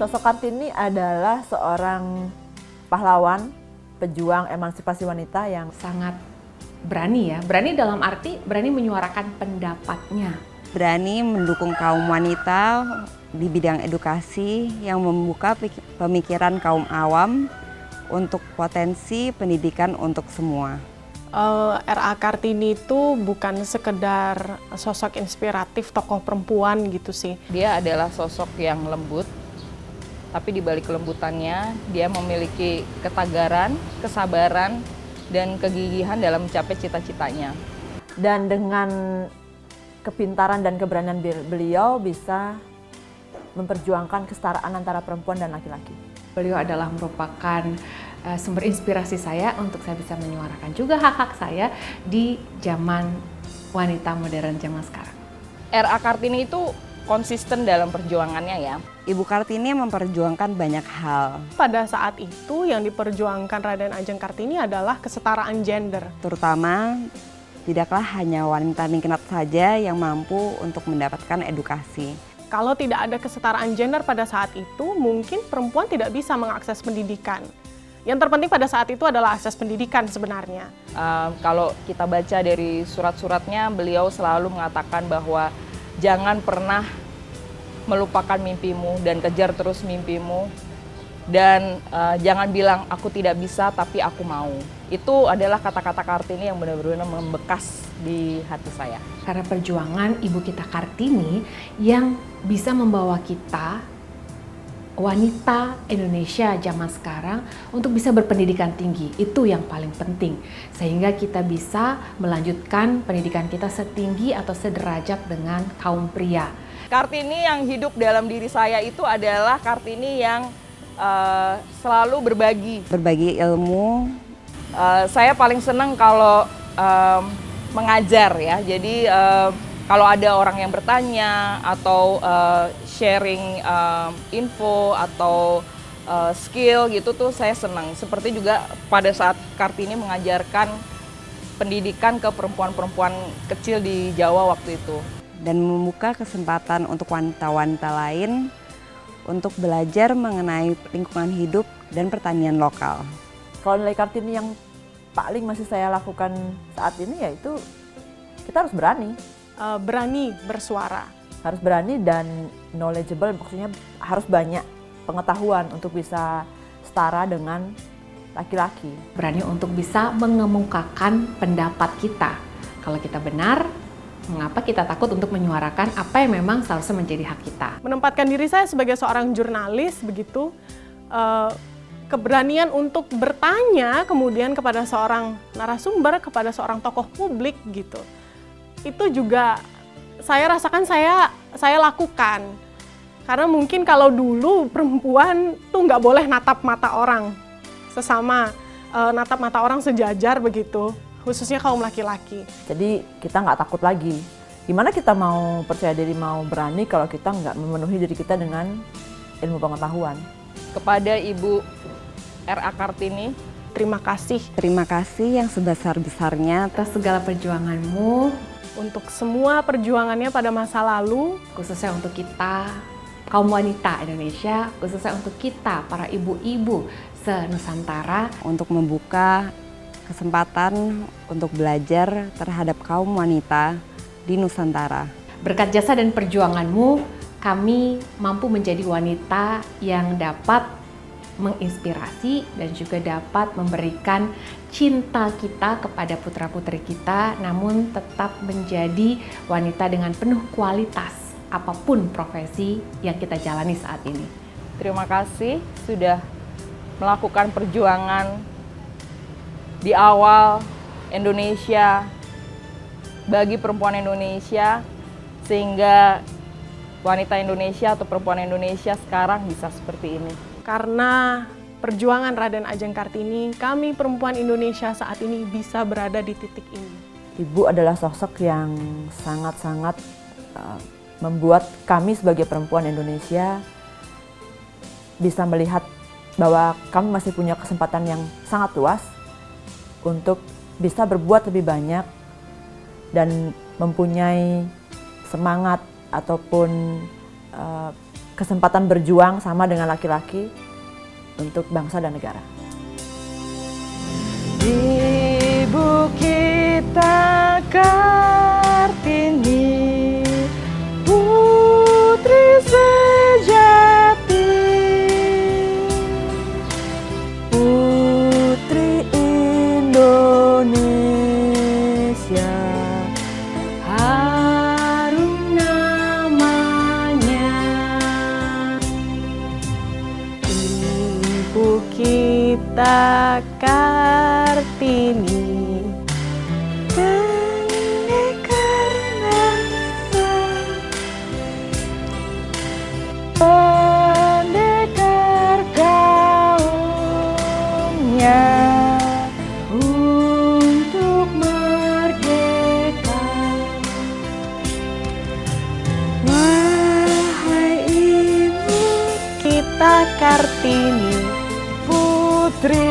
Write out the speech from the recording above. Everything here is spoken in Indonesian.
Sosok Kartini adalah seorang pahlawan, pejuang emansipasi wanita yang Sangat berani ya, berani dalam arti berani menyuarakan pendapatnya. Berani mendukung kaum wanita di bidang edukasi yang membuka pemikiran kaum awam untuk potensi pendidikan untuk semua. R.A. Kartini itu bukan sekedar sosok inspiratif tokoh perempuan gitu sih. Dia adalah sosok yang lembut, tapi di balik kelembutannya dia memiliki ketagaran, kesabaran, dan kegigihan dalam mencapai cita-citanya. dan dengan kepintaran dan keberanian beliau bisa memperjuangkan kesetaraan antara perempuan dan laki-laki. Beliau adalah merupakan sumber inspirasi saya untuk saya bisa menyuarakan juga hak-hak saya di zaman wanita modern zaman sekarang. R.A. Kartini itu konsisten dalam perjuangannya ya. Ibu Kartini memperjuangkan banyak hal, Pada saat itu yang diperjuangkan Raden Ajeng Kartini adalah kesetaraan gender. terutama tidaklah hanya wanita ningkinat saja yang mampu untuk mendapatkan edukasi. Kalau tidak ada kesetaraan gender pada saat itu, mungkin perempuan tidak bisa mengakses pendidikan. Yang terpenting pada saat itu adalah akses pendidikan sebenarnya. Kalau kita baca dari surat-suratnya, beliau selalu mengatakan bahwa jangan pernah melupakan mimpimu dan kejar terus mimpimu. Dan jangan bilang aku tidak bisa tapi aku mau. Itu adalah kata-kata Kartini yang benar-benar membekas di hati saya. Karena perjuangan ibu kita Kartini yang bisa membawa kita wanita Indonesia zaman sekarang untuk bisa berpendidikan tinggi, itu yang paling penting. Sehingga kita bisa melanjutkan pendidikan kita setinggi atau sederajat dengan kaum pria. Kartini yang hidup dalam diri saya itu adalah Kartini yang selalu berbagi. Berbagi ilmu, Saya paling senang kalau mengajar ya, jadi kalau ada orang yang bertanya atau sharing info atau skill gitu tuh saya senang. Seperti juga pada saat Kartini mengajarkan pendidikan ke perempuan-perempuan kecil di Jawa waktu itu. dan membuka kesempatan untuk wanita-wanita lain untuk belajar mengenai lingkungan hidup dan pertanian lokal. Kalau nilai Kartini yang paling masih saya lakukan saat ini yaitu kita harus berani. Berani bersuara. Harus berani dan knowledgeable, maksudnya harus banyak pengetahuan untuk bisa setara dengan laki-laki. Berani untuk bisa mengemukakan pendapat kita. Kalau kita benar, mengapa kita takut untuk menyuarakan apa yang memang seharusnya menjadi hak kita? Menempatkan diri saya sebagai seorang jurnalis begitu, keberanian untuk bertanya kemudian kepada seorang narasumber, kepada seorang tokoh publik gitu. Itu juga saya rasakan saya lakukan. Karena mungkin kalau dulu perempuan tuh nggak boleh natap mata orang sesama, natap mata orang sejajar begitu, khususnya kaum laki-laki. Jadi kita nggak takut lagi. Gimana kita mau percaya diri, mau berani kalau kita nggak memenuhi diri kita dengan ilmu pengetahuan. Kepada Ibu R.A. Kartini, Terima kasih Terima kasih yang sebesar-besarnya Atas segala perjuanganmu, untuk semua perjuangannya pada masa lalu. khususnya untuk kita, kaum wanita Indonesia, khususnya untuk kita, para ibu-ibu se-Nusantara. untuk membuka kesempatan untuk belajar terhadap kaum wanita di Nusantara. Berkat jasa dan perjuanganmu, kami mampu menjadi wanita yang dapat menginspirasi dan juga dapat memberikan cinta kita kepada putra-putri kita, namun tetap menjadi wanita dengan penuh kualitas apapun profesi yang kita jalani saat ini. terima kasih sudah melakukan perjuangan di awal Indonesia bagi perempuan Indonesia, sehingga wanita Indonesia atau perempuan Indonesia sekarang bisa seperti ini. Karena perjuangan Raden Ajeng Kartini, kami perempuan Indonesia saat ini bisa berada di titik ini. Ibu adalah sosok yang sangat-sangat membuat kami sebagai perempuan Indonesia bisa melihat bahwa kami masih punya kesempatan yang sangat luas untuk bisa berbuat lebih banyak dan mempunyai semangat ataupun kesempatan berjuang sama dengan laki-laki untuk bangsa dan negara. Ibu kita Kartini, putri sejati, Putri Indonesia, harum namanya. Ibu kita Kartini, Pendekar bangsa, pendekar kaumnya Untuk merdeka, wahai ibu kita Kartini, putri